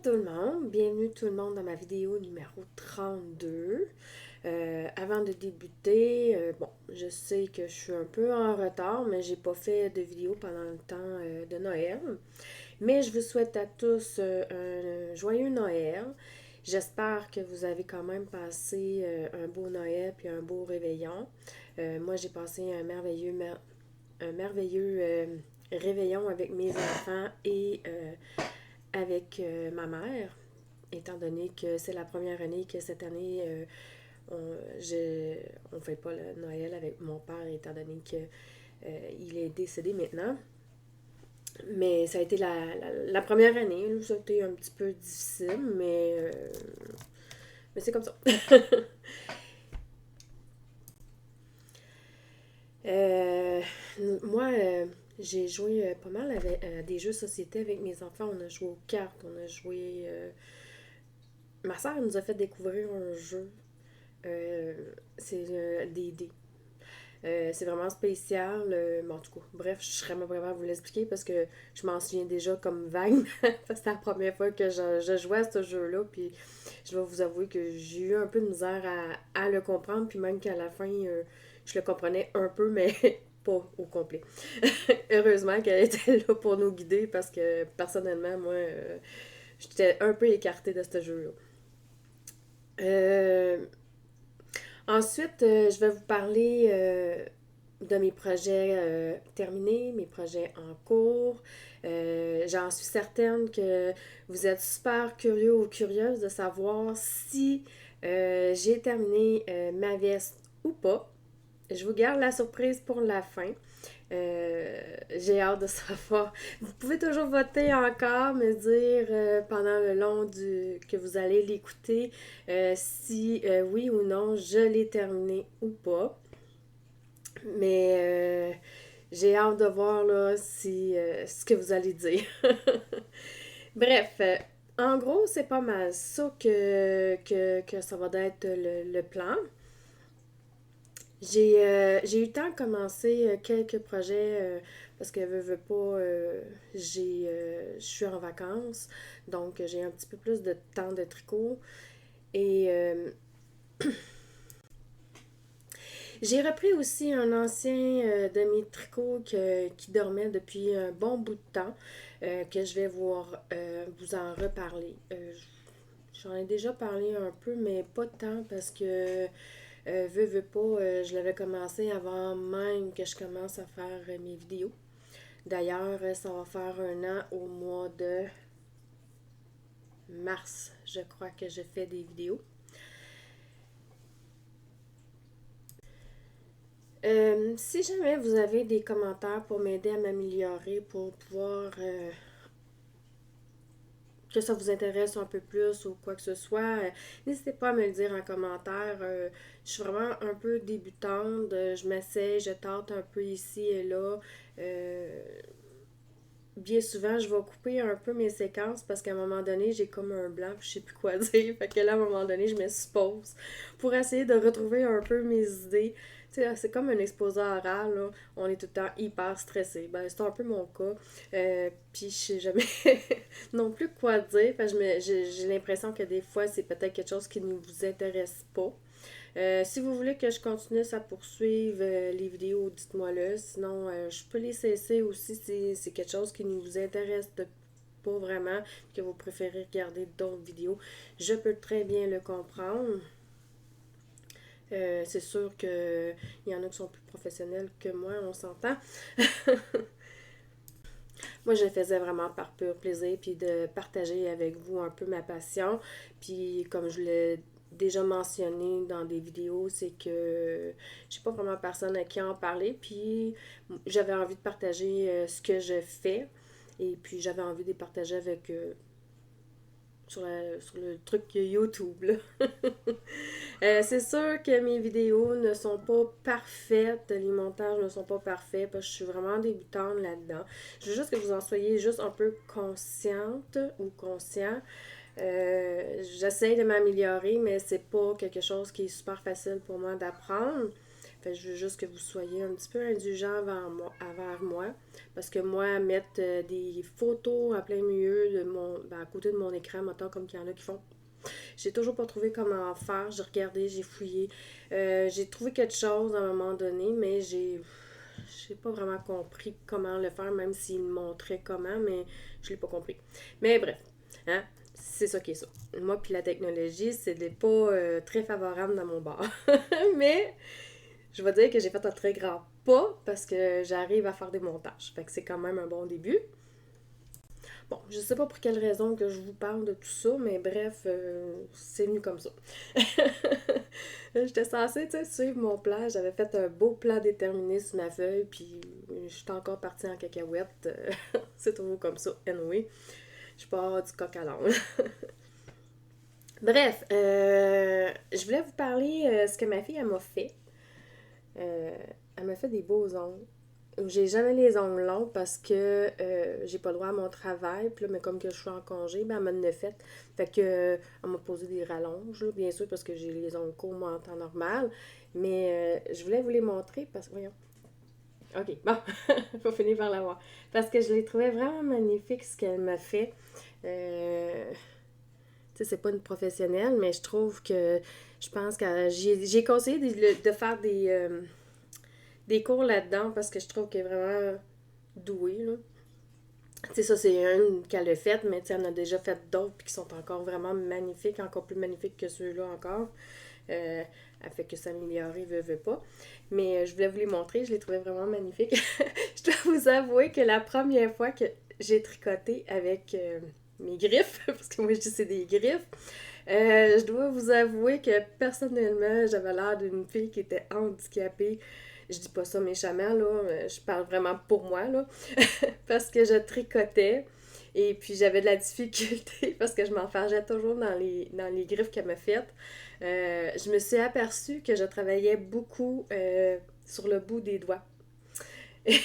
Bonjour tout le monde, bienvenue tout le monde dans ma vidéo numéro 32. Avant de débuter, je sais que je suis un peu en retard, mais j'ai pas fait de vidéo pendant le temps de Noël. Mais je vous souhaite à tous un joyeux Noël. J'espère que vous avez quand même passé un beau Noël puis un beau réveillon. Moi, j'ai passé un merveilleux réveillon avec mes enfants et avec ma mère, étant donné que c'est la première année que cette année, on ne fait pas le Noël avec mon père, étant donné que il est décédé maintenant. Mais ça a été la première année. Ça a été un petit peu difficile, mais c'est comme ça. Euh, moi, j'ai joué pas mal avec des jeux de société avec mes enfants. On a joué aux cartes, on a joué. Ma soeur nous a fait découvrir un jeu. C'est des dés. C'est vraiment spécial. Mais en tout cas, bref, je serais vraiment à vous l'expliquer parce que je m'en souviens déjà comme vague. C'est la première fois que je jouais à ce jeu-là. Puis je vais vous avouer que j'ai eu un peu de misère à le comprendre. Puis même qu'à la fin, je le comprenais un peu, mais pas au complet. Heureusement qu'elle était là pour nous guider parce que personnellement, moi, j'étais un peu écartée de ce jeu-là. Euh, Ensuite, je vais vous parler de mes projets terminés, mes projets en cours. J'en suis certaine que vous êtes super curieux ou curieuse de savoir si j'ai terminé ma veste ou pas. Je vous garde la surprise pour la fin. J'ai hâte de savoir. Vous pouvez toujours voter encore, me dire pendant le long que vous allez l'écouter si oui ou non je l'ai terminé ou pas. Mais j'ai hâte de voir là, ce que vous allez dire. Bref, en gros, c'est pas mal ça que ça va être le plan. J'ai eu le temps de commencer quelques projets parce que veux pas, je suis en vacances, donc j'ai un petit peu plus de temps de tricot. Et j'ai repris aussi un ancien de mes tricots qui dormait depuis un bon bout de temps, que je vais vous en reparler. J'en ai déjà parlé un peu, mais pas tant parce que veux pas, je l'avais commencé avant même que je commence à faire mes vidéos. D'ailleurs, ça va faire un an au mois de mars, je crois que je fais des vidéos. Si jamais vous avez des commentaires pour m'aider à m'améliorer, pour pouvoir que ça vous intéresse un peu plus ou quoi que ce soit, n'hésitez pas à me le dire en commentaire. Je suis vraiment un peu débutante, je m'essaie, je tente un peu ici et là. Euh, Bien souvent, je vais couper un peu mes séquences parce qu'à un moment donné, j'ai comme un blanc puis je sais plus quoi dire. Fait que là, à un moment donné, je m'expose pour essayer de retrouver un peu mes idées. Tu sais, c'est comme un exposé oral, là. On est tout le temps hyper stressé. Ben, c'est un peu mon cas. Puis je sais jamais non plus quoi dire. Fait que j'ai l'impression que des fois, c'est peut-être quelque chose qui ne vous intéresse pas. Si vous voulez que je continue à poursuivre les vidéos, dites-moi-le. Sinon, je peux les cesser aussi si c'est quelque chose qui ne vous intéresse pas vraiment, que vous préférez regarder d'autres vidéos. Je peux très bien le comprendre. C'est sûr qu'il y en a qui sont plus professionnels que moi, on s'entend. Moi, je le faisais vraiment par pur plaisir, puis de partager avec vous un peu ma passion. Puis, comme je l'ai déjà mentionné dans des vidéos, c'est que je sais pas vraiment personne à qui en parler. Puis, j'avais envie de partager ce que je fais. Et puis, j'avais envie de partager avec sur le truc YouTube, là. C'est sûr que mes vidéos ne sont pas parfaites, les montages ne sont pas parfaits parce que je suis vraiment débutante là-dedans. Je veux juste que vous en soyez juste un peu consciente ou conscient. J'essaie de m'améliorer, mais c'est pas quelque chose qui est super facile pour moi d'apprendre. Fait que je veux juste que vous soyez un petit peu indulgents envers moi. Parce que moi, mettre des photos en plein milieu de à côté de mon écran, mettons, comme qu'il y en a qui font, j'ai toujours pas trouvé comment faire. J'ai regardé, j'ai fouillé. J'ai trouvé quelque chose à un moment donné, mais j'ai pas vraiment compris comment le faire, même s'il me montrait comment, mais je l'ai pas compris. Mais bref, hein, c'est ça qui est ça. Moi puis la technologie, c'est pas très favorable dans mon bar. Mais je vais dire que j'ai fait un très grand pas parce que j'arrive à faire des montages. Fait que c'est quand même un bon début. Bon, je sais pas pour quelle raison que je vous parle de tout ça, mais bref, c'est venu comme ça. J'étais censée, tu sais, suivre mon plan. J'avais fait un beau plan déterminé sur ma feuille, puis j'étais encore partie en cacahuète. C'est toujours comme ça, anyway. Je pars du coq à l'âne. Bref, je voulais vous parler ce que ma fille, elle m'a fait. Euh, Elle m'a fait des beaux ongles. J'ai jamais les ongles longs parce que j'ai pas le droit à mon travail. Puis là, mais comme que je suis en congé, ben, elle m'en a fait. Fait que, elle m'a posé des rallonges, là, bien sûr, parce que j'ai les ongles courts, moi, en temps normal. Mais je voulais vous les montrer parce que, voyons. OK, bon, faut finir par l'avoir. Parce que je les trouvais vraiment magnifiques, ce qu'elle m'a fait. Tu sais, c'est pas une professionnelle, mais je trouve que, je pense que j'ai conseillé de faire des cours là-dedans parce que je trouve qu'elle est vraiment douée, là. Tu sais, ça, c'est une qu'elle a faite, mais tu sais, elle en a déjà fait d'autres puis qui sont encore vraiment magnifiques, encore plus magnifiques que ceux-là encore. Elle fait que s'améliorer, veut pas. Mais je voulais vous les montrer, je les trouvais vraiment magnifiques. Je dois vous avouer que la première fois que j'ai tricoté avec mes griffes, parce que moi je dis c'est des griffes, je dois vous avouer que personnellement, j'avais l'air d'une fille qui était handicapée. Je dis pas ça méchamment, là, je parle vraiment pour moi, là, parce que je tricotais et puis j'avais de la difficulté parce que je m'enfargeais toujours dans les griffes qu'elle m'a faites. Je me suis aperçue que je travaillais beaucoup sur le bout des doigts.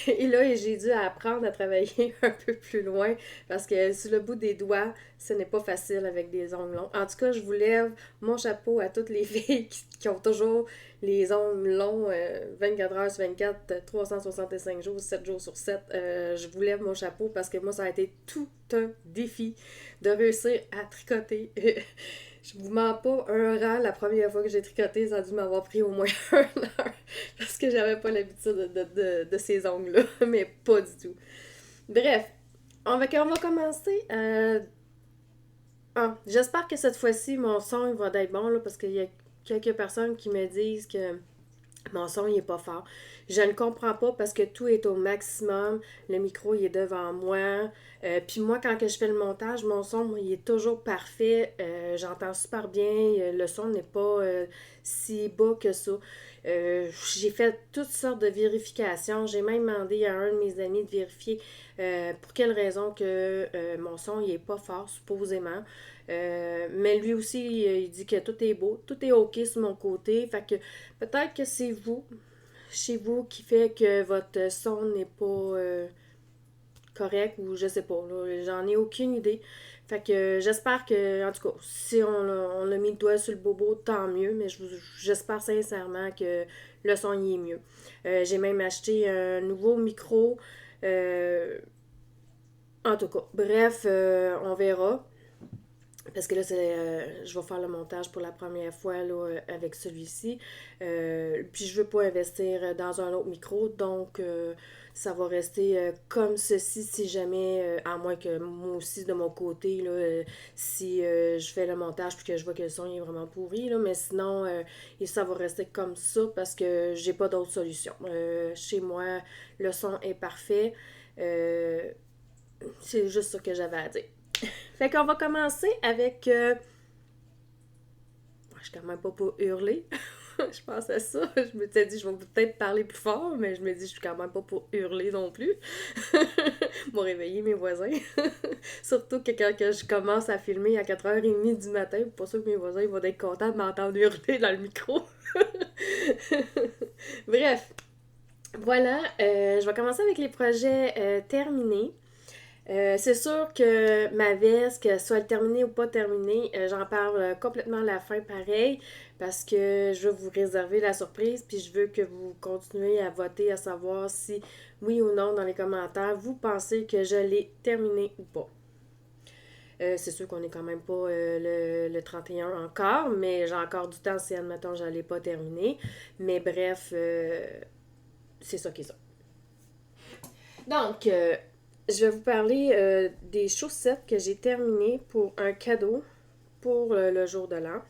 Et là, j'ai dû apprendre à travailler un peu plus loin parce que sur le bout des doigts, ce n'est pas facile avec des ongles longs. En tout cas, je vous lève mon chapeau à toutes les filles qui ont toujours les ongles longs 24 heures sur 24, 365 jours, 7 jours sur 7. Je vous lève mon chapeau parce que moi, ça a été tout un défi de réussir à tricoter. Je vous mens pas, un rang, la première fois que j'ai tricoté, ça a dû m'avoir pris au moins 1 heure. Parce que j'avais pas l'habitude de ces ongles-là, mais pas du tout. Bref, on va commencer. J'espère que cette fois-ci, mon son il va être bon, là, parce qu'il y a quelques personnes qui me disent que mon son il est pas fort. Je ne comprends pas parce que tout est au maximum. Le micro il est devant moi. Puis moi, quand que je fais le montage, mon son moi, il est toujours parfait. J'entends super bien. Le son n'est pas si bas que ça. J'ai fait toutes sortes de vérifications. J'ai même demandé à un de mes amis de vérifier pour quelle raison que mon son il est pas fort, supposément. Mais lui aussi, il dit que tout est beau, tout est ok sur mon côté. Fait que peut-être que c'est vous, chez vous, qui fait que votre son n'est pas correct ou je sais pas. Là, j'en ai aucune idée. Fait que j'espère que, en tout cas, si on a mis le doigt sur le bobo, tant mieux. Mais j'espère sincèrement que le son y est mieux. J'ai même acheté un nouveau micro. En tout cas, bref, on verra. Parce que là, je vais faire le montage pour la première fois là, avec celui-ci. Puis je veux pas investir dans un autre micro, donc ça va rester comme ceci si jamais, à moins que moi aussi de mon côté, là, si je fais le montage puis que je vois que le son est vraiment pourri, là, mais sinon, et ça va rester comme ça parce que j'ai pas d'autre solution. Chez moi, le son est parfait. C'est juste ça que j'avais à dire. Fait qu'on va commencer avec... Je suis quand même pas pour hurler. Je pense à ça. Je me suis dit, je vais peut-être parler plus fort, mais je me dis, je suis quand même pas pour hurler non plus. Pour réveiller mes voisins. Surtout que quand que je commence à filmer à 4h30 du matin, pour ça que mes voisins ils vont être contents de m'entendre hurler dans le micro. Bref, voilà. Je vais commencer avec les projets terminés. C'est sûr que ma veste, qu'elle soit terminée ou pas terminée, j'en parle complètement à la fin pareil, parce que je veux vous réserver la surprise, puis je veux que vous continuez à voter, à savoir si oui ou non dans les commentaires, vous pensez que je l'ai terminée ou pas. C'est sûr qu'on est quand même pas le 31 encore, mais j'ai encore du temps si, admettons, je l'ai pas terminé. Mais bref, c'est ça qui est ça. Donc, je vais vous parler des chaussettes que j'ai terminées pour un cadeau pour le jour de l'an.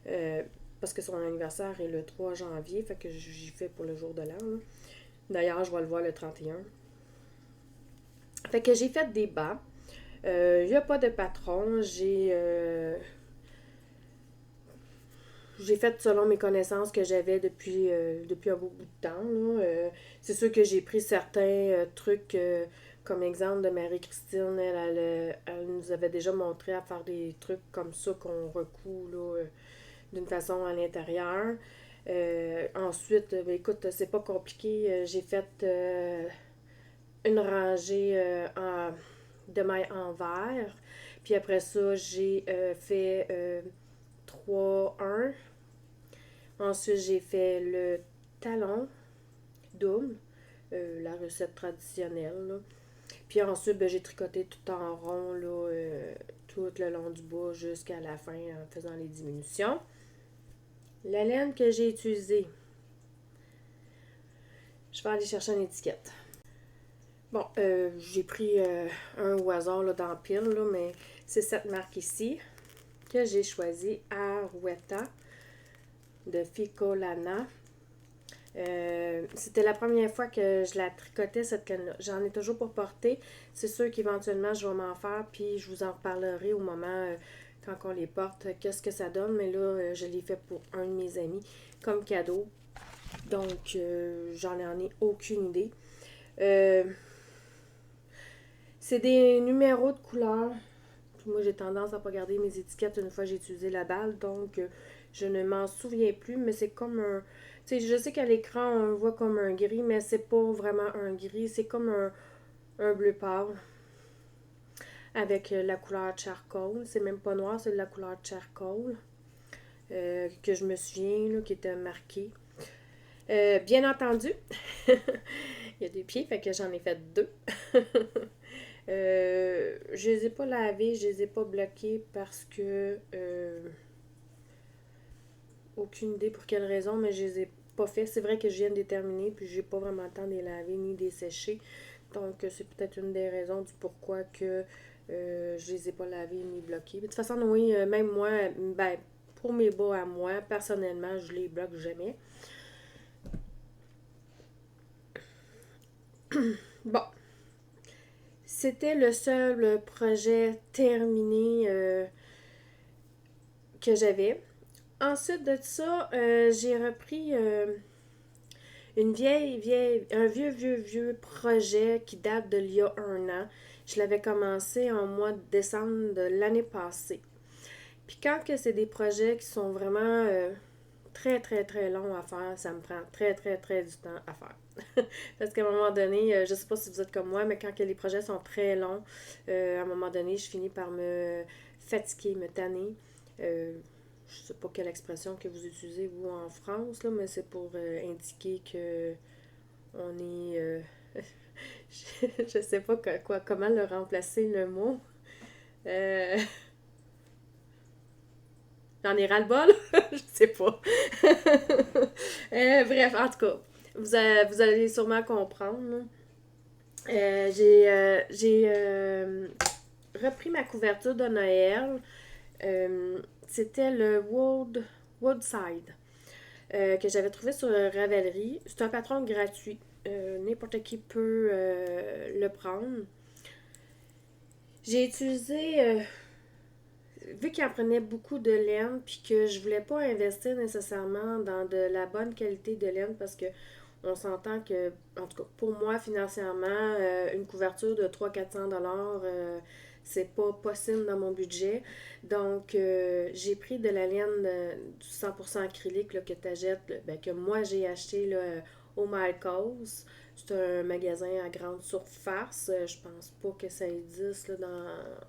Euh, Parce que son anniversaire est le 3 janvier, fait que j'y fais pour le jour de l'an. Là. D'ailleurs, je vais le voir le 31. Fait que j'ai fait des bas. Il n'y a pas de patron. J'ai fait selon mes connaissances que j'avais depuis un beau bout de temps. Là. C'est sûr que j'ai pris certains trucs, comme exemple de Marie-Christine. Elle nous avait déjà montré à faire des trucs comme ça qu'on recoud là, d'une façon à l'intérieur. Ensuite, ben, écoute, c'est pas compliqué. J'ai fait une rangée de mailles en verre. Puis après ça, j'ai fait 3-1. Ensuite, j'ai fait le talon double, la recette traditionnelle. Là. Puis ensuite, ben, j'ai tricoté tout en rond, là, tout le long du bas jusqu'à la fin en faisant les diminutions. La laine que j'ai utilisée, je vais aller chercher une étiquette. Bon, j'ai pris un au hasard là, dans la pile, là, mais c'est cette marque ici que j'ai choisie, Arouetta de Ficolana. C'était la première fois que je la tricotais, cette canne-là. J'en ai toujours pour porter. C'est sûr qu'éventuellement, je vais m'en faire, puis je vous en reparlerai au moment quand on les porte, qu'est-ce que ça donne. Mais là, je l'ai fait pour un de mes amis comme cadeau. Donc, j'en ai aucune idée. C'est des numéros de couleurs. Moi, j'ai tendance à pas garder mes étiquettes une fois que j'ai utilisé la balle, donc je ne m'en souviens plus, mais c'est comme un... Tu sais, je sais qu'à l'écran, on le voit comme un gris, mais c'est pas vraiment un gris, c'est comme un bleu pâle avec la couleur charcoal. C'est même pas noir, c'est de la couleur charcoal que je me souviens, là, qui était marquée. Bien entendu, il y a des pieds, fait que j'en ai fait deux. Je les ai pas lavés, je les ai pas bloqués parce que aucune idée pour quelle raison, mais je les ai pas fait. C'est vrai que je viens de les terminer, puis j'ai pas vraiment le temps de les laver ni de les sécher. Donc c'est peut-être une des raisons du pourquoi que je les ai pas lavés ni bloqués. De toute façon, oui, même moi, ben, pour mes bas à moi, personnellement, je les bloque jamais. Bon, c'était le seul projet terminé que j'avais. Ensuite de ça, j'ai repris un vieux projet qui date de l'il y a un an. Je l'avais commencé en mois de décembre de l'année passée. Puis quand que c'est des projets qui sont vraiment très, très, très longs à faire, ça me prend très, très, très du temps à faire. Parce qu'à un moment donné, je sais pas si vous êtes comme moi, mais quand que les projets sont très longs, à un moment donné, je finis par me fatiguer, me tanner. Je sais pas quelle expression que vous utilisez, vous, en France, là, mais c'est pour indiquer que on est... je sais pas comment le remplacer, le mot. Euh, J'en ai ras-le-bol? Je sais pas. Bref, en tout cas, vous allez sûrement comprendre. J'ai repris ma couverture de Noël. C'était le Woodside que j'avais trouvé sur Ravelry. C'est un patron gratuit. N'importe qui peut le prendre. J'ai utilisé vu qu'il en prenait beaucoup de laine, puis que je voulais pas investir nécessairement dans de la bonne qualité de laine parce que on s'entend que, en tout cas, pour moi, financièrement, une couverture de 300-400$, c'est pas possible dans mon budget. Donc, j'ai pris de la laine du 100% acrylique là, que t'achètes, ben, que moi j'ai acheté là, au Michaels. C'est un magasin à grande surface. Je pense pas que ça existe là,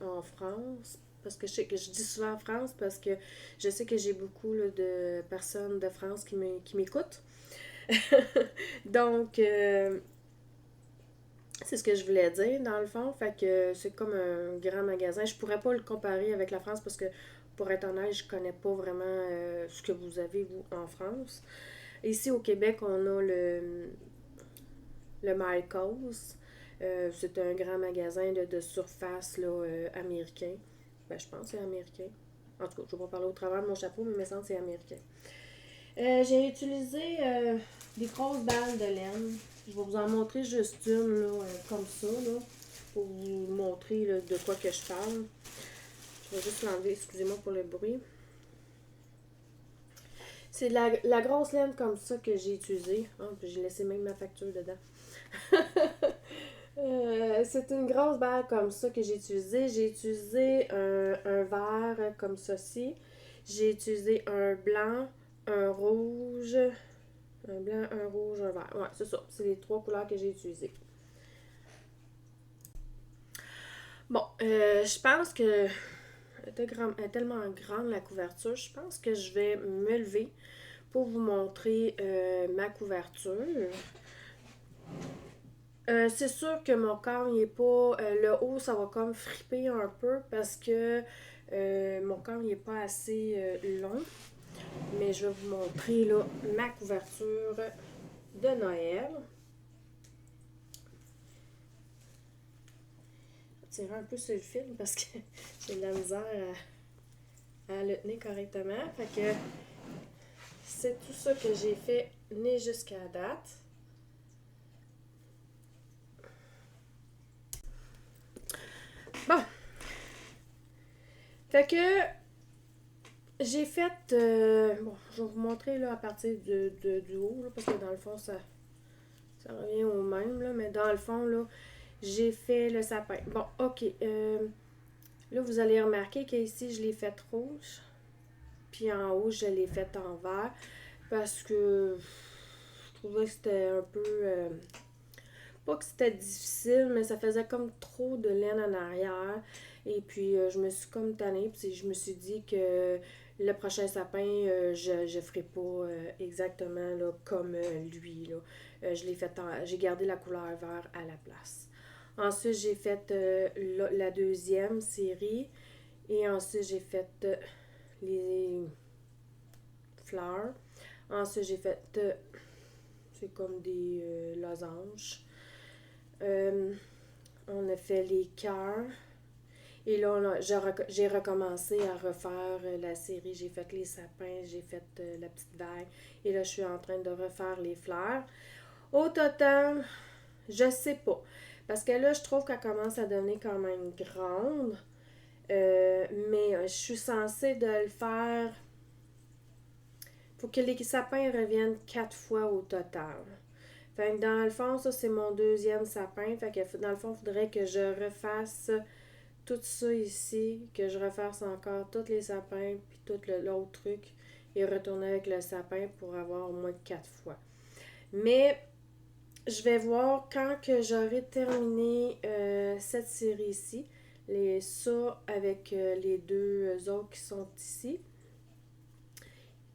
en France. Parce que je sais que je dis souvent en France parce que je sais que j'ai beaucoup là, de personnes de France qui m'écoutent. Donc, c'est ce que je voulais dire dans le fond. Fait que c'est comme un grand magasin. Je pourrais pas le comparer avec la France parce que, pour être honnête, je connais pas vraiment ce que vous avez, vous, en France. Ici au Québec, on a le Michaels. C'est un grand magasin de surface là, américain. Ben, je pense que c'est américain. En tout cas, je ne vais pas parler au travers de mon chapeau, mais il me semble que c'est américain. J'ai utilisé des grosses balles de laine. Je vais vous en montrer juste une, là, comme ça, là, pour vous montrer là, de quoi que je parle. Je vais juste l'enlever, excusez-moi pour le bruit. C'est la grosse laine comme ça que j'ai utilisée. Oh, j'ai laissé même ma facture dedans. C'est une grosse balle comme ça que j'ai utilisée. J'ai utilisé un vert comme ceci. J'ai utilisé un blanc, un rouge, un blanc, un rouge, un vert. Ouais, c'est ça. C'est les trois couleurs que j'ai utilisées. Bon, je pense que elle est tellement grande la couverture. Je pense que je vais me lever pour vous montrer ma couverture. C'est sûr que mon corps, il est pas. Le haut, ça va comme friper un peu parce que mon corps, il est pas assez long. Mais je vais vous montrer là, ma couverture de Noël. Je vais tirer un peu sur le fil parce que j'ai de la misère à le tenir correctement. Fait que c'est tout ça que j'ai fait né jusqu'à date. Bon. Fait que j'ai fait. Bon, je vais vous montrer là, à partir du haut, là, parce que dans le fond, ça revient au même, là, mais dans le fond, là, j'ai fait le sapin. Bon, ok. Là, vous allez remarquer qu'ici, je l'ai fait rouge. Puis en haut, je l'ai fait en vert. Parce que je trouvais que c'était un peu. Pas que c'était difficile, mais ça faisait comme trop de laine en arrière. Et puis, je me suis comme tannée. Puis, je me suis dit que le prochain sapin, je ferai pas exactement là, comme lui. Là. Je l'ai fait j'ai gardé la couleur vert à la place. Ensuite, j'ai fait la deuxième série. Et ensuite, j'ai fait les fleurs. Ensuite, j'ai fait c'est comme des losanges. On a fait les cœurs. Et là, j'ai recommencé à refaire la série. J'ai fait les sapins, j'ai fait la petite vague. Et là, je suis en train de refaire les fleurs. Au total, je sais pas. Parce que là, je trouve qu'elle commence à devenir quand même grande. Mais je suis censée de le faire. Faut que les sapins reviennent 4 fois au total. Fait que dans le fond, ça c'est mon deuxième sapin. Fait que dans le fond, il faudrait que je refasse tout ça ici, que je refasse encore tous les sapins, puis tout l'autre truc, et retourner avec le sapin pour avoir au moins 4 fois. Mais je vais voir quand que j'aurai terminé cette série-ci, ça avec les deux autres qui sont ici.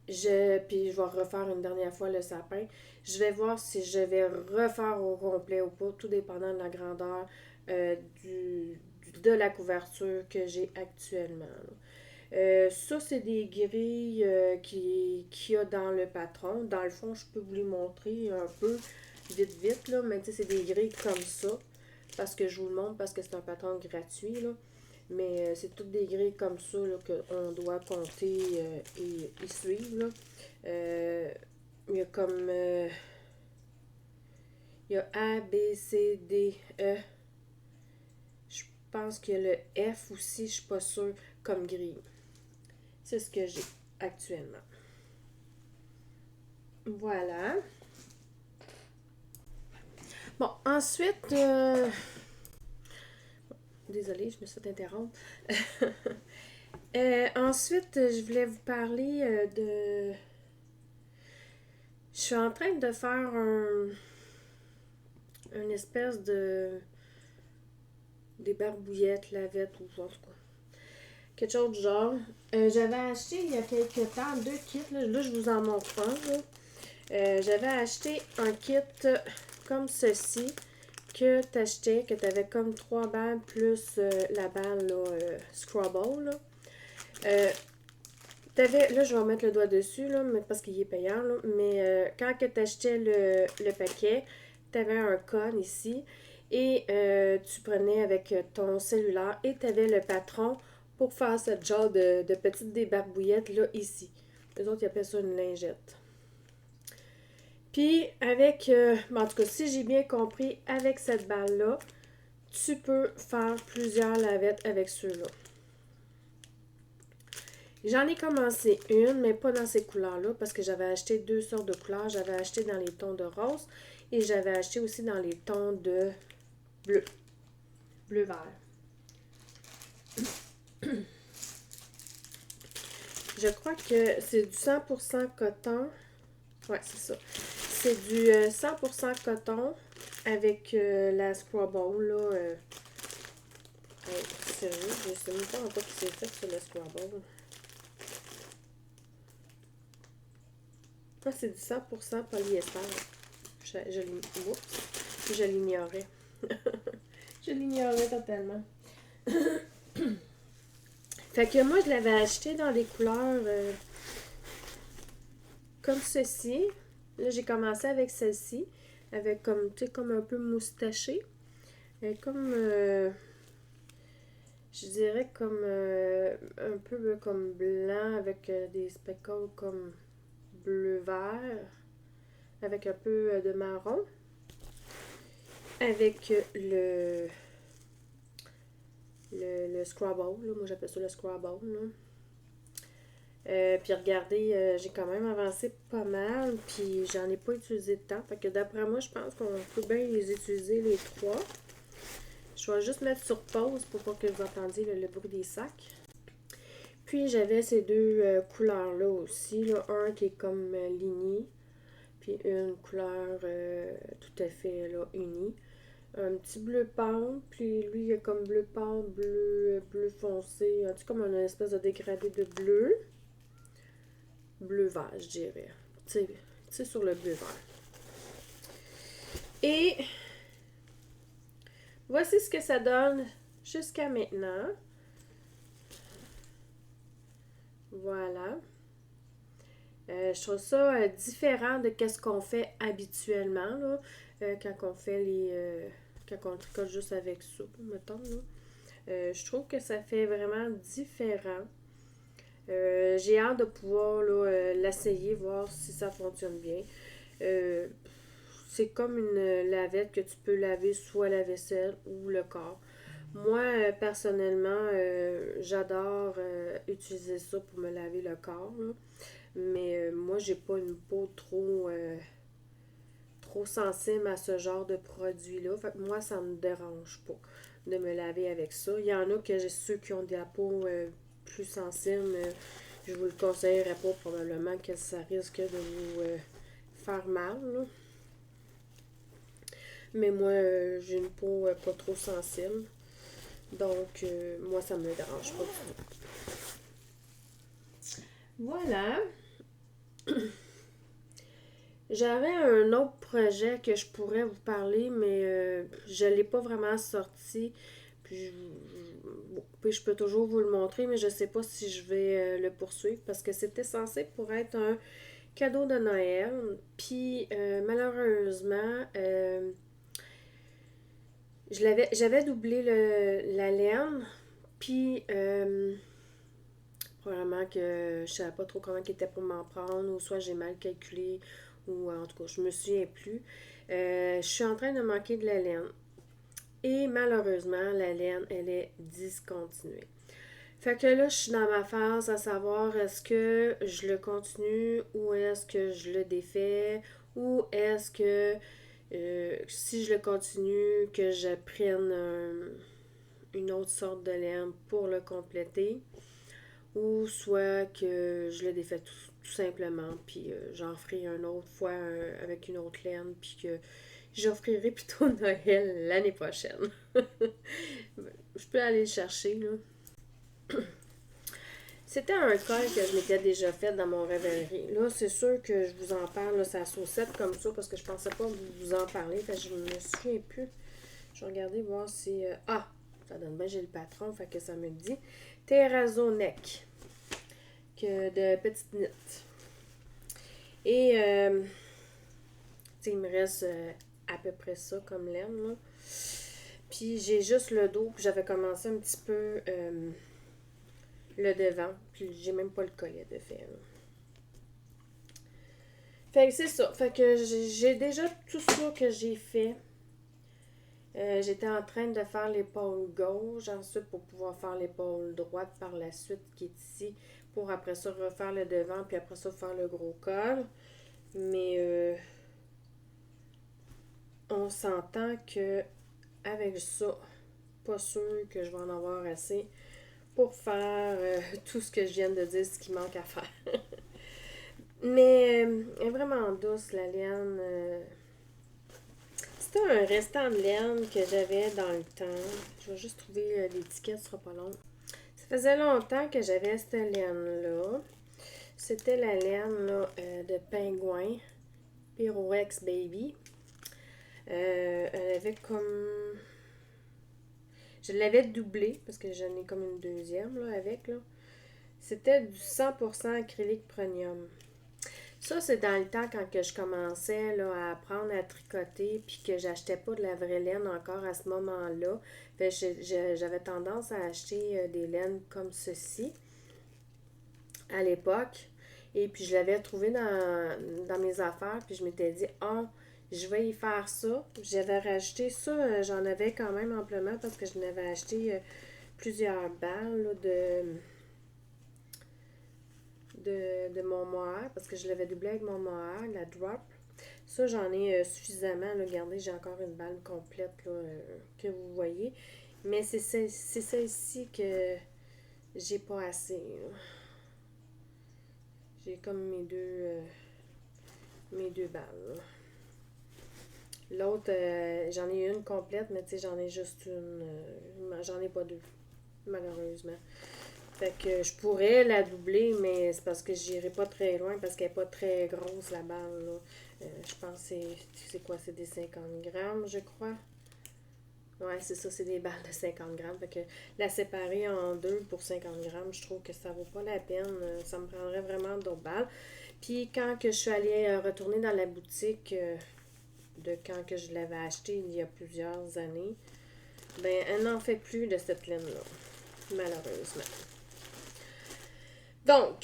Puis je vais refaire une dernière fois le sapin. Je vais voir si je vais refaire au complet ou pas, tout dépendant de la grandeur de la couverture que j'ai actuellement. Ça, c'est des grilles qu'il y a dans le patron. Dans le fond, je peux vous les montrer un peu vite, là, mais tu sais, c'est des grilles comme ça. Parce que je vous le montre, parce que c'est un patron gratuit, là. Mais c'est toutes des grilles comme ça qu'on doit compter et suivre. Là. Il y a comme. Il y a A, B, C, D, E. Je pense qu'il y a le F aussi, je suis pas sûre, comme grille. C'est ce que j'ai actuellement. Voilà. Bon, ensuite. Désolée, je me suis interrompre. Ensuite, je voulais vous parler Je suis en train de faire une espèce de des barbouillettes, lavettes ou en tout cas. Quelque chose du genre. J'avais acheté il y a quelques temps deux kits. Là je vous en montre un. Là. J'avais acheté un kit comme ceci que tu achetais, que tu avais comme 3 balles plus la balle là, Scrabble. Là. Là, je vais mettre le doigt dessus là, mais parce qu'il est payant. Là, mais quand tu achetais le paquet, tu avais un code ici et tu prenais avec ton cellulaire et tu avais le patron pour faire ce genre de petites débarbouillettes là, ici. Les autres, ils appellent ça une lingette. Puis, avec, en tout cas, si j'ai bien compris, avec cette balle-là, tu peux faire plusieurs lavettes avec ceux-là. J'en ai commencé une, mais pas dans ces couleurs-là, parce que j'avais acheté deux sortes de couleurs. J'avais acheté dans les tons de rose et j'avais acheté aussi dans les tons de bleu. Bleu-vert. Je crois que c'est du 100% coton. Ouais, c'est ça. C'est du 100% coton avec la Scrabble, là. Hey, sérieux, je sais même pas encore qui c'est fait sur le Scrabble. Ah, c'est du 100% polyester. Je l'ignorais. Je l'ignorais totalement. Fait que moi, je l'avais acheté dans des couleurs comme ceci. Là, j'ai commencé avec celle-ci. Avec comme, tu sais, comme un peu moustaché. Et comme, je dirais comme un peu comme blanc avec des speckles comme bleu-vert. Avec un peu de marron. Avec le Scrabble. Là. Moi, j'appelle ça le Scrabble. Puis regardez, j'ai quand même avancé pas mal, puis j'en ai pas utilisé de temps. Fait que d'après moi, je pense qu'on peut bien les utiliser les trois. Je vais juste mettre sur pause pour pas que vous entendiez le bruit des sacs. Puis j'avais ces deux couleurs-là aussi. Là. Un qui est comme ligné, puis une couleur tout à fait là, unie. Un petit bleu pâle, puis lui il est comme bleu pâle, bleu foncé, un petit comme une espèce de dégradé de bleu. Bleu-vert, je dirais. Tu sais, sur le bleu-vert. Et voici ce que ça donne jusqu'à maintenant. Voilà. Je trouve ça différent de ce qu'on fait habituellement, là, quand on fait quand on tricote juste avec ça, mettons. Là. Je trouve que ça fait vraiment différent. J'ai hâte de pouvoir l'essayer, voir si ça fonctionne bien. C'est comme une lavette que tu peux laver soit la vaisselle ou le corps. Moi, personnellement, j'adore utiliser ça pour me laver le corps. Là. Mais moi, j'ai pas une peau trop sensible à ce genre de produit-là. Fait que moi, ça me dérange pas de me laver avec ça. Il y en a que ceux qui ont de la peau plus sensible, je vous le conseillerais pas probablement que ça risque de vous faire mal. Là. Mais moi, j'ai une peau pas trop sensible. Donc, moi, ça me dérange pas du tout. Voilà. J'avais un autre projet que je pourrais vous parler, mais je ne l'ai pas vraiment sorti. Puis je peux toujours vous le montrer, mais je ne sais pas si je vais le poursuivre parce que c'était censé pour être un cadeau de Noël. Puis malheureusement, j'avais doublé la laine. Puis probablement que je savais pas trop comment il était pour m'en prendre, ou soit j'ai mal calculé, ou en tout cas, je me souviens plus. Je suis en train de manquer de la laine. Et malheureusement, la laine, elle est discontinuée. Fait que là, je suis dans ma phase à savoir est-ce que je le continue ou est-ce que je le défais ou est-ce que si je le continue, que je prenne une autre sorte de laine pour le compléter ou soit que je le défais tout simplement puis j'en ferai une autre fois avec une autre laine puis que j'offrirai plutôt Noël l'année prochaine. Je peux aller le chercher, là. C'était un col que je m'étais déjà fait dans mon réveillerie. Là, c'est sûr que je vous en parle, là, ça saucette comme ça, parce que je pensais pas vous en parler, fait que je me souviens plus. Je vais regarder voir si... ça donne bien, j'ai le patron, fait que ça me dit. Terrazzo Neck, que de petites knits. Et, il me reste à peu près ça comme laine, là. Puis j'ai juste le dos, puis j'avais commencé un petit peu le devant, puis j'ai même pas le collet de fait, là. Fait que c'est ça. Fait que j'ai déjà tout ça que j'ai fait. J'étais en train de faire l'épaule gauche, ensuite pour pouvoir faire l'épaule droite par la suite qui est ici, pour après ça refaire le devant, puis après ça faire le gros col. Mais on s'entend que avec ça, pas sûr que je vais en avoir assez pour faire tout ce que je viens de dire, ce qui manque à faire. Mais elle est vraiment douce, la laine. C'était un restant de laine que j'avais dans le temps. Je vais juste trouver l'étiquette, ce sera pas long. Ça faisait longtemps que j'avais cette laine-là. C'était la laine là, de pingouin, Pyrorex Baby. Elle avait comme... Je l'avais doublée, parce que j'en ai comme une deuxième là, avec. Là. C'était du 100% acrylique premium. Ça, c'est dans le temps quand que je commençais là, à apprendre à tricoter puis que j'achetais pas de la vraie laine encore à ce moment-là. J'avais tendance à acheter des laines comme ceci à l'époque. Et puis je l'avais trouvé dans mes affaires puis je m'étais dit, je vais y faire ça. J'avais rajouté ça, j'en avais quand même amplement parce que je n'avais acheté plusieurs balles là, de mon mohair, parce que je l'avais doublé avec mon mohair, la drop. Ça, j'en ai suffisamment. Là, regardez, j'ai encore une balle complète là, que vous voyez. Mais c'est celle-ci que j'ai pas assez. Là. J'ai comme mes deux balles. L'autre, j'en ai une complète, mais tu sais, j'en ai juste une. J'en ai pas deux, malheureusement. Fait que je pourrais la doubler, mais c'est parce que j'irai pas très loin, parce qu'elle n'est pas très grosse, la balle, là. Je pense que c'est quoi? C'est des 50 grammes, je crois. Ouais, c'est ça, c'est des balles de 50 grammes. Fait que la séparer en deux pour 50 grammes, je trouve que ça vaut pas la peine. Ça me prendrait vraiment d'autres balles. Puis quand que je suis allée retourner dans la boutique de quand que je l'avais acheté il y a plusieurs années, ben elle n'en fait plus de cette laine-là, malheureusement. Donc,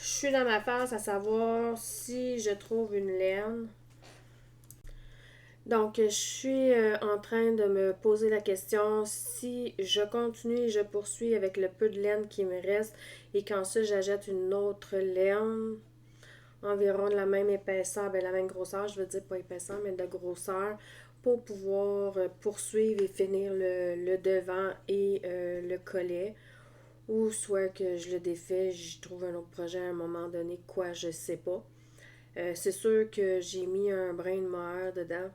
je suis dans ma phase à savoir si je trouve une laine. Donc, je suis en train de me poser la question si je continue et je poursuis avec le peu de laine qui me reste et qu'ensuite j'achète une autre laine environ de la même épaisseur, la même grosseur, je veux dire pas épaisseur, mais de grosseur, pour pouvoir poursuivre et finir le devant et le collet. Ou soit que je le défais, je trouve un autre projet à un moment donné, quoi, je sais pas. C'est sûr que j'ai mis un brin de mohair dedans.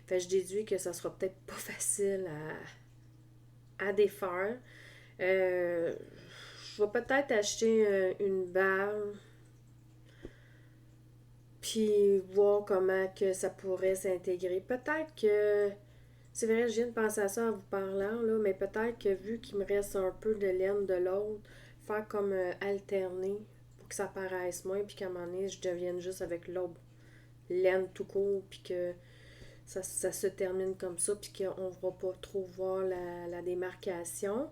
Fait que je déduis que ça sera peut-être pas facile à défaire. Je vais peut-être acheter une balle puis voir comment que ça pourrait s'intégrer. Peut-être que c'est vrai, je viens de penser à ça en vous parlant, là, mais peut-être que vu qu'il me reste un peu de laine de l'autre, faire comme alterner pour que ça paraisse moins, puis qu'à un moment donné, je devienne juste avec l'autre laine tout court, puis que ça se termine comme ça, puis qu'on ne va pas trop voir la démarcation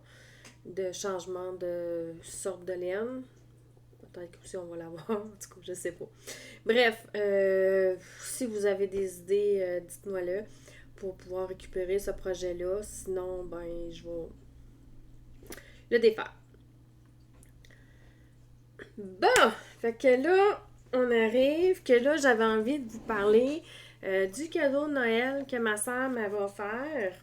de changement de sorte de laine. Peut-être que aussi on va l'avoir, en tout cas, je sais pas. Bref, si vous avez des idées, dites-moi-le pour pouvoir récupérer ce projet-là. Sinon, ben, je vais le défaire. Bon, fait que là, on arrive, que là, j'avais envie de vous parler du cadeau de Noël que ma soeur m'avait offert.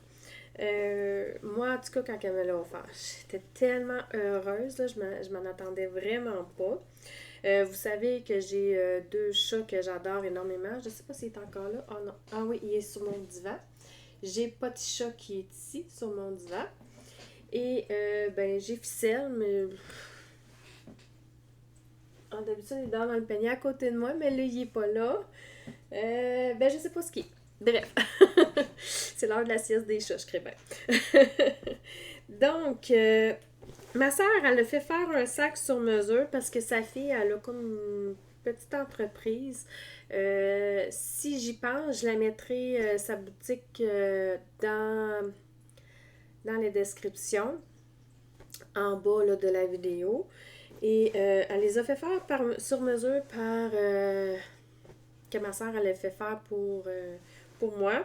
Moi, en tout cas, quand elle me l'a offert, j'étais tellement heureuse, là, je m'en attendais vraiment pas. Vous savez que j'ai deux chats que j'adore énormément. Je sais pas s'il est encore là. Oh non. Ah oui, il est sur mon divan. J'ai Petit Chat qui est ici, sur mon divan. Et ben, j'ai Ficelle, mais d'habitude, il dort dans le panier à côté de moi, mais là, il est pas là. Ben, je sais pas ce qu'il est. Bref, c'est l'heure de la sieste des chats, je crée bien. Donc, ma soeur, elle a fait faire un sac sur mesure parce que sa fille, elle a comme une petite entreprise. Si j'y pense, je la mettrai sa boutique dans les descriptions en bas là, de la vidéo. Et elle les a fait faire sur mesure par que ma soeur elle a fait faire pour moi.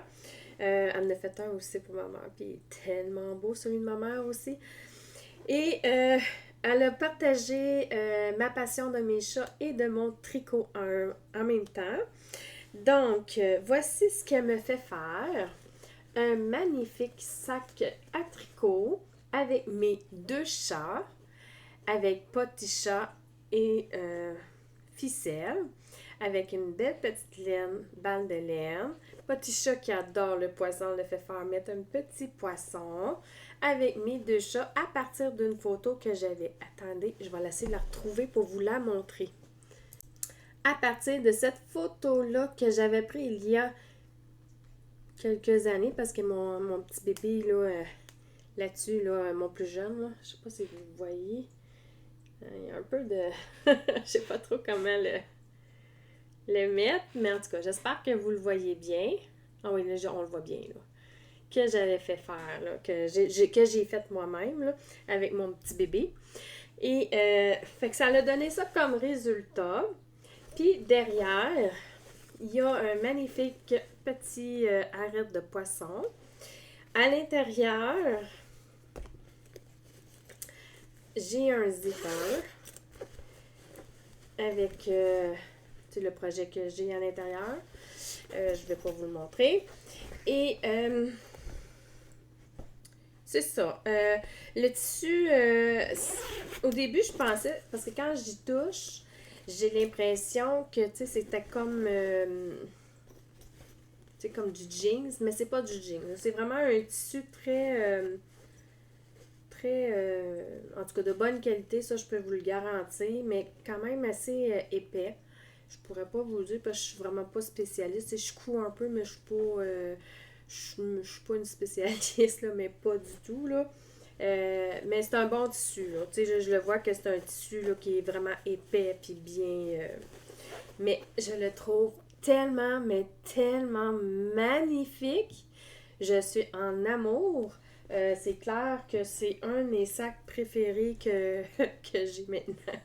Elle en a fait un aussi pour ma mère. Puis il est tellement beau, celui de ma mère aussi. Et elle a partagé ma passion de mes chats et de mon tricot en même temps. Donc, voici ce qu'elle me fait faire. Un magnifique sac à tricot avec mes deux chats, avec Petit Chat et Ficelle, avec une belle petite laine, balle de laine. Petit Chat qui adore le poisson le fait faire mettre un petit poisson avec mes deux chats à partir d'une photo que j'avais. Attendez, je vais essayer de la retrouver pour vous la montrer. À partir de cette photo-là que j'avais prise il y a quelques années, parce que mon petit bébé, là-dessus, là, mon plus jeune, là, je sais pas si vous voyez, il y a un peu de... je sais pas trop comment le mettre, mais en tout cas, j'espère que vous le voyez bien. Ah oui, là, on le voit bien, là. Que j'avais fait faire, là, que j'ai fait moi-même, là, avec mon petit bébé. Et, fait que ça a donné ça comme résultat. Puis, derrière, il y a un magnifique petit arête de poisson. À l'intérieur, j'ai un zipper avec le projet que j'ai à l'intérieur. Je ne vais pas vous le montrer. Et c'est ça. Le tissu, au début, je pensais, parce que quand j'y touche, j'ai l'impression que c'était comme, comme du jeans, mais c'est pas du jeans. C'est vraiment un tissu en tout cas de bonne qualité, ça je peux vous le garantir, mais quand même assez épais. Je pourrais pas vous le dire parce que je suis vraiment pas spécialiste. Je couds un peu, mais je suis pas, je suis pas une spécialiste, là, mais pas du tout. Là. Mais c'est un bon tissu. Là. Je le vois que c'est un tissu là, qui est vraiment épais puis bien. Mais je le trouve tellement, mais tellement magnifique. Je suis en amour. C'est clair que c'est un de mes sacs préférés que j'ai maintenant.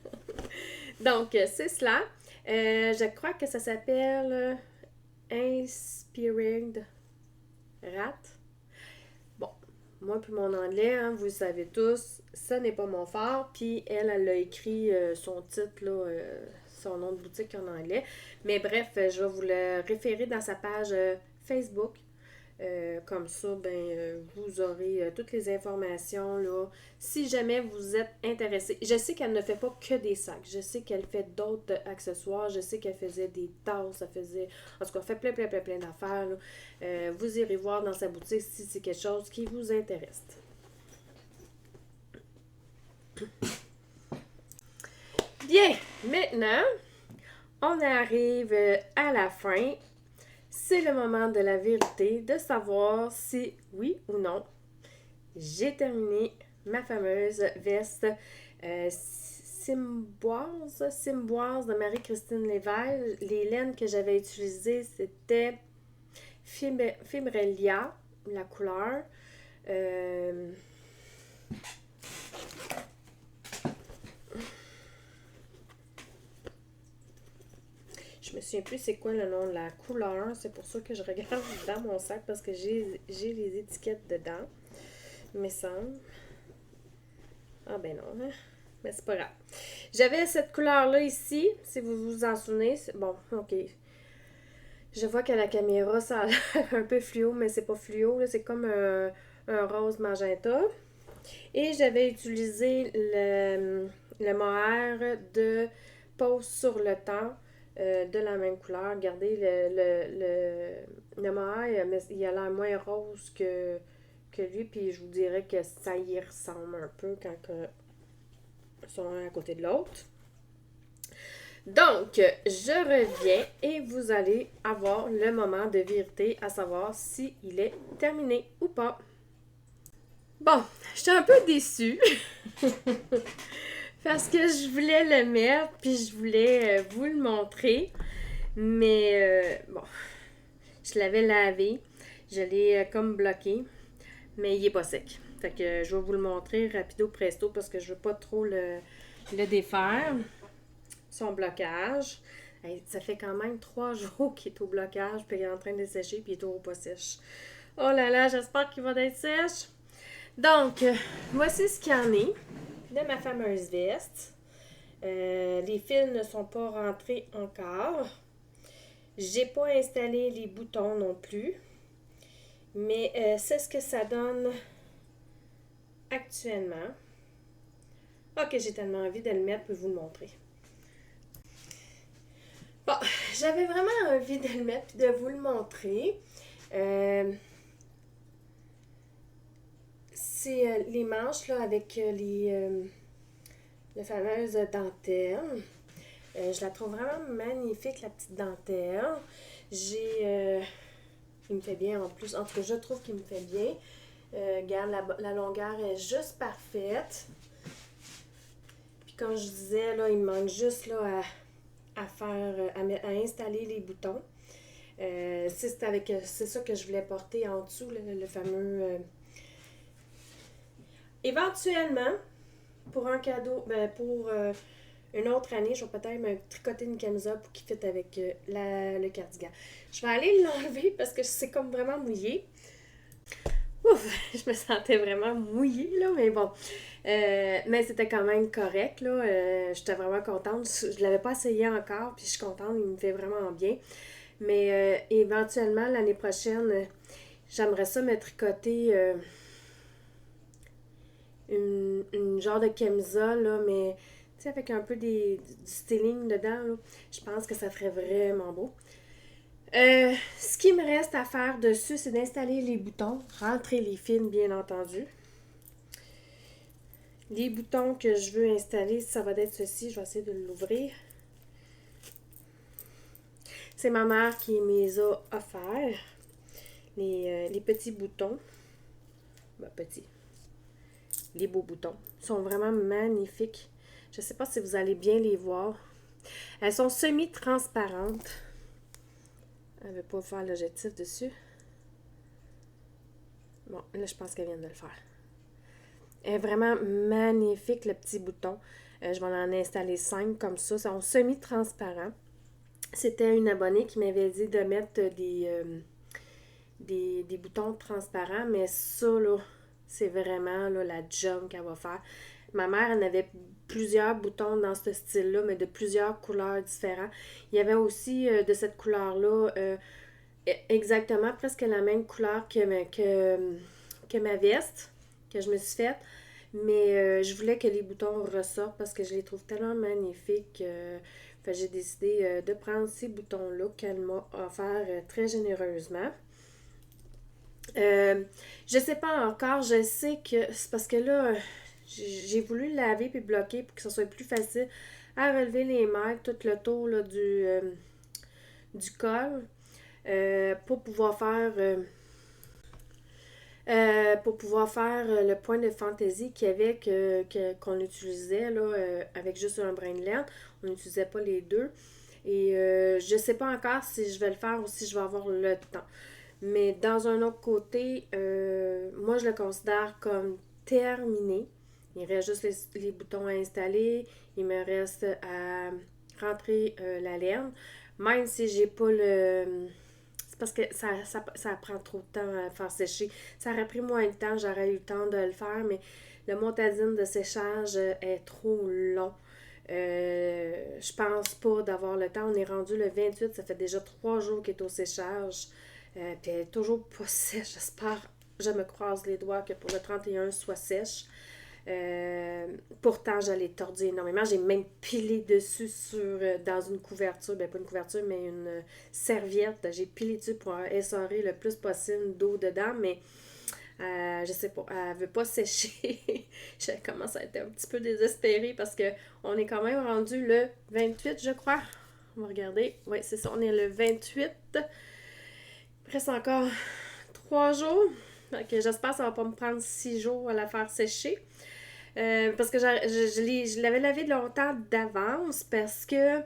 Donc, c'est cela. Je crois que ça s'appelle Inspired Rat. Bon, moi puis mon anglais, hein, vous le savez tous, ça n'est pas mon fort. Puis elle a écrit son titre, là, son nom de boutique en anglais. Mais bref, je vais vous le référer dans sa page Facebook. Comme ça, vous aurez toutes les informations là. Si jamais vous êtes intéressé, je sais qu'elle ne fait pas que des sacs. Je sais qu'elle fait d'autres accessoires. Je sais qu'elle faisait des tasses. En tout cas, elle fait plein d'affaires. Là. Vous irez voir dans sa boutique si c'est quelque chose qui vous intéresse. Bien, maintenant, on arrive à la fin. C'est le moment de la vérité, de savoir si, oui ou non, j'ai terminé ma fameuse veste Simboise de Marie-Christine Lévesque. Les laines que j'avais utilisées, c'était Fibrelia, la couleur. Je me souviens plus c'est quoi le nom de la couleur. C'est pour ça que je regarde dans mon sac parce que j'ai les étiquettes dedans. Mais semble. Ah ben non, hein? Mais c'est pas grave. J'avais cette couleur-là ici, si vous vous en souvenez. Bon, ok. Je vois qu'à la caméra, ça a l'air un peu fluo, mais c'est pas fluo. C'est comme un rose magenta. Et j'avais utilisé le mohair de Pose sur le temps de la même couleur. Regardez, le mohair, mais il a l'air moins rose que lui, puis je vous dirais que ça y ressemble un peu quand ils sont un à côté de l'autre. Donc, je reviens et vous allez avoir le moment de vérité à savoir si il est terminé ou pas. Bon, je suis un peu déçue parce que je voulais le mettre puis je voulais vous le montrer. Mais bon, je l'avais lavé, je l'ai comme bloqué, mais il est pas sec. Fait que je vais vous le montrer rapido presto parce que je veux pas trop le défaire. Son blocage. Hey, ça fait quand même 3 jours qu'il est au blocage, puis il est en train de sécher, puis il est toujours pas sèche. Oh là là, j'espère qu'il va être sèche. Donc, voici ce qu'il y en est de ma fameuse veste. Les fils ne sont pas rentrés encore. J'ai pas installé les boutons non plus. Mais c'est ce que ça donne actuellement. Ok, j'ai tellement envie de le mettre pour vous le montrer. Bon, j'avais vraiment envie de le mettre et de vous le montrer. C'est les manches là, avec les fameuses dentelles. Je la trouve vraiment magnifique, la petite dentelle. Il me fait bien en plus. En tout cas, je trouve qu'il me fait bien. Regarde, la longueur est juste parfaite. Puis comme je disais, là, il me manque juste là, à installer les boutons. C'est ça que je voulais porter en dessous, le fameux... Éventuellement, pour un cadeau, pour une autre année, je vais peut-être me tricoter une camisole pour qu'il fitte avec le cardigan. Je vais aller l'enlever parce que c'est comme vraiment mouillé. Ouf, je me sentais vraiment mouillée, là, mais bon. Mais c'était quand même correct, là. J'étais vraiment contente. Je ne l'avais pas essayé encore, puis je suis contente, il me fait vraiment bien. Mais éventuellement, l'année prochaine, j'aimerais ça me tricoter une genre de camisole, là, mais tu sais, avec un peu du styling dedans, là. Je pense que ça ferait vraiment beau. Ce qui me reste à faire dessus, c'est d'installer les boutons, rentrer les fils, bien entendu. Les boutons que je veux installer, ça va être ceci. Je vais essayer de l'ouvrir. C'est ma mère qui me les a offerts. Les petits boutons. Ben, petits. Les beaux boutons. Ils sont vraiment magnifiques. Je ne sais pas si vous allez bien les voir. Elles sont semi-transparentes. Elle ne veut pas faire l'objectif dessus. Bon, là, je pense qu'elle vient de le faire. Elle est vraiment magnifique, le petit bouton. Je vais en installer 5 comme ça. Ils sont semi-transparents. C'était une abonnée qui m'avait dit de mettre des boutons transparents, mais ça, là, c'est vraiment là, la job qu'elle va faire. Ma mère, elle avait plusieurs boutons dans ce style-là, mais de plusieurs couleurs différentes. Il y avait aussi de cette couleur-là, exactement presque la même couleur que ma veste que je me suis faite. Mais je voulais que les boutons ressortent parce que je les trouve tellement magnifiques. J'ai décidé de prendre ces boutons-là qu'elle m'a offert très généreusement. Je sais pas encore, je sais que c'est parce que là, j'ai voulu le laver puis bloquer pour que ça soit plus facile à relever les mailles tout le tour là, du col pour pouvoir faire le point de fantaisie qu'il y avait qu'on utilisait là, avec juste un brin de laine. On n'utilisait pas les deux. Et je sais pas encore si je vais le faire ou si je vais avoir le temps. Mais dans un autre côté, moi je le considère comme terminé. Il reste juste les boutons à installer. Il me reste à rentrer la laine. Même si j'ai pas le... C'est parce que ça prend trop de temps à faire sécher. Ça aurait pris moins de temps, j'aurais eu le temps de le faire, mais le motadine de séchage est trop long. Je pense pas d'avoir le temps. On est rendu le 28, ça fait déjà 3 jours qu'il est au séchage. Puis elle est toujours pas sèche, je me croise les doigts que pour le 31 soit sèche. Pourtant, je l'ai tordu énormément. J'ai même pilé dessus dans une couverture. Ben, pas une couverture, mais une serviette. J'ai pilé dessus pour essorer le plus possible d'eau dedans, mais je sais pas, elle veut pas sécher. Je commence à être un petit peu désespérée parce que on est quand même rendu le 28, je crois. On va regarder. Oui, c'est ça, on est le 28. Il reste encore 3 jours. Donc, j'espère que ça va pas me prendre 6 jours à la faire sécher. Parce que je l'avais lavé longtemps d'avance parce que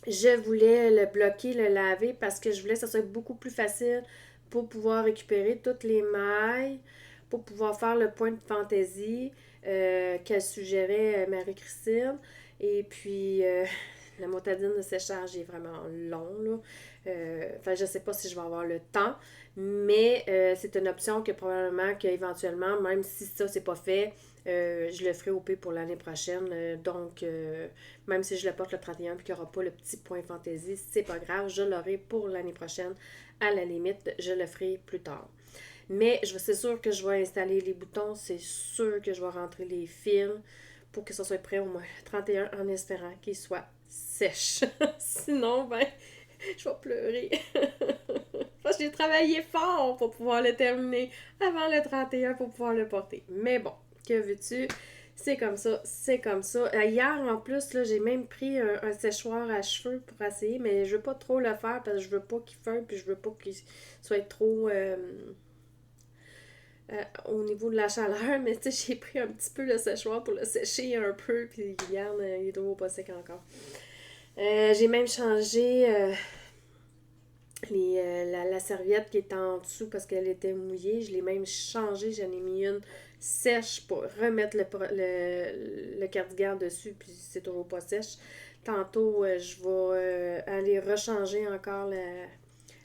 je voulais le bloquer, le laver parce que je voulais que ça soit beaucoup plus facile pour pouvoir récupérer toutes les mailles, pour pouvoir faire le point de fantaisie qu'elle suggérait Marie-Christine. Et puis, la motadine de séchage est vraiment long, là. Enfin, je sais pas si je vais avoir le temps, mais c'est une option que probablement qu'éventuellement, même si ça, c'est pas fait, je le ferai au P pour l'année prochaine. Donc, même si je le porte le 31 et qu'il n'y aura pas le petit point fantaisie, c'est pas grave, je l'aurai pour l'année prochaine. À la limite, je le ferai plus tard. Mais c'est sûr que je vais installer les boutons, c'est sûr que je vais rentrer les fils pour que ça soit prêt au moins le 31 en espérant qu'il soit sèche. Sinon, ben, je vais pleurer. Parce que j'ai travaillé fort pour pouvoir le terminer avant le 31 pour pouvoir le porter. Mais bon, que veux-tu? C'est comme ça, c'est comme ça. Hier, en plus, là, j'ai même pris un séchoir à cheveux pour essayer, mais je veux pas trop le faire parce que je veux pas qu'il feuille puis je veux pas qu'il soit trop au niveau de la chaleur. Mais tu sais, j'ai pris un petit peu le séchoir pour le sécher un peu, puis regarde, il est trop pas sec encore. J'ai même changé la serviette qui était en dessous parce qu'elle était mouillée. Je l'ai même changée. J'en ai mis une sèche pour remettre le cardigan dessus, puis c'est toujours pas sèche. Tantôt, je vais aller rechanger encore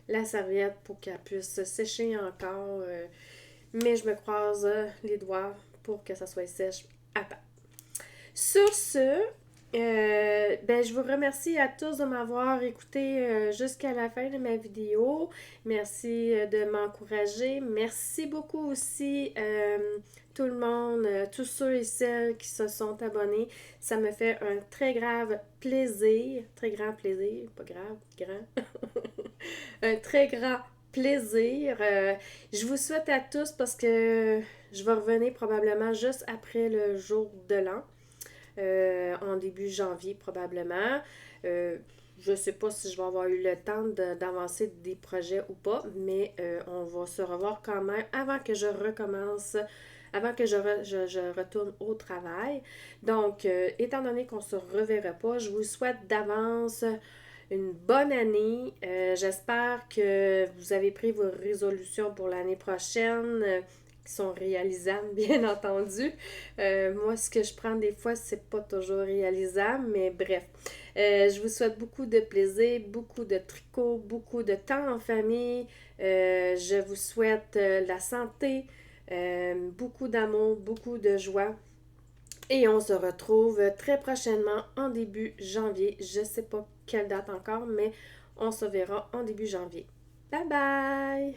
la serviette pour qu'elle puisse sécher encore. Mais je me croise les doigts pour que ça soit sèche à temps. Sur ce, je vous remercie à tous de m'avoir écouté jusqu'à la fin de ma vidéo. Merci de m'encourager. Merci beaucoup aussi tout le monde, tous ceux et celles qui se sont abonnés. Ça me fait un très grave plaisir. Très grand plaisir. Pas grave, grand. Un très grand plaisir. Je vous souhaite à tous parce que je vais revenir probablement juste après le jour de l'an. En début janvier probablement. Je ne sais pas si je vais avoir eu le temps d'avancer des projets ou pas, mais on va se revoir quand même avant que je recommence, avant que je retourne au travail. Donc, étant donné qu'on ne se reverra pas, je vous souhaite d'avance une bonne année. J'espère que vous avez pris vos résolutions pour l'année prochaine. Qui sont réalisables, bien entendu. Moi, ce que je prends des fois, c'est pas toujours réalisable, mais bref. Je vous souhaite beaucoup de plaisir, beaucoup de tricot, beaucoup de temps en famille. Je vous souhaite la santé, beaucoup d'amour, beaucoup de joie. Et on se retrouve très prochainement en début janvier. Je sais pas quelle date encore, mais on se verra en début janvier. Bye bye!